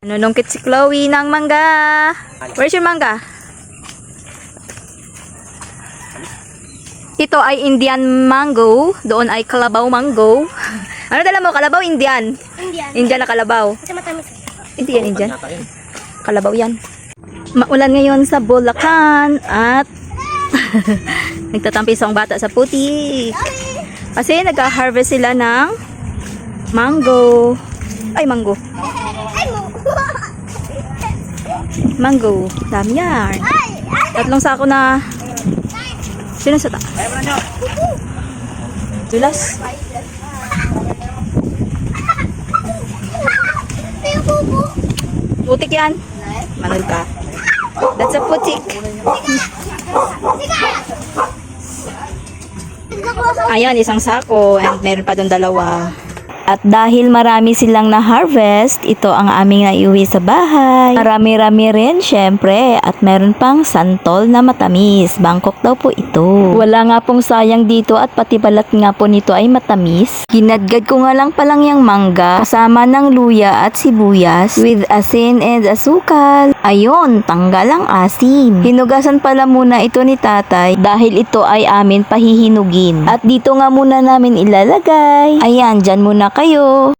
Nanungkit si Chloe ng mangga. Where's your mangga? Ito ay Indian mango. Doon ay kalabaw mango. Ano dala mo? Kalabaw Indian? Indian na kalabaw. Kasi matamis. Hindi yan Indian. Kalabaw yan. Maulan ngayon sa Bulacan at nagtatampi isang bata sa putik. Kasi nag-harvest sila ng mango. Ay, mango. Mango. Dami yan. Tatlong sako na. Sino sa taas? Dulas. Putik yan. Manol ka. That's a putik. Ayan, isang sako. And meron pa doon dalawa. At dahil marami silang na-harvest, ito ang aming naiuwi sa bahay. Marami-rami rin, syempre. At meron pang santol na matamis. Bangkok daw po ito. Wala nga pong sayang dito at pati balat nga po nito ay matamis. Ginadgad ko nga lang palang yung mangga kasama ng luya at sibuyas with asin and asukal. Ayun, tanggal ang asin. Hinugasan pala muna ito ni tatay dahil ito ay amin pahihinugin. At dito nga muna namin ilalagay. Ayan, dyan muna kayo.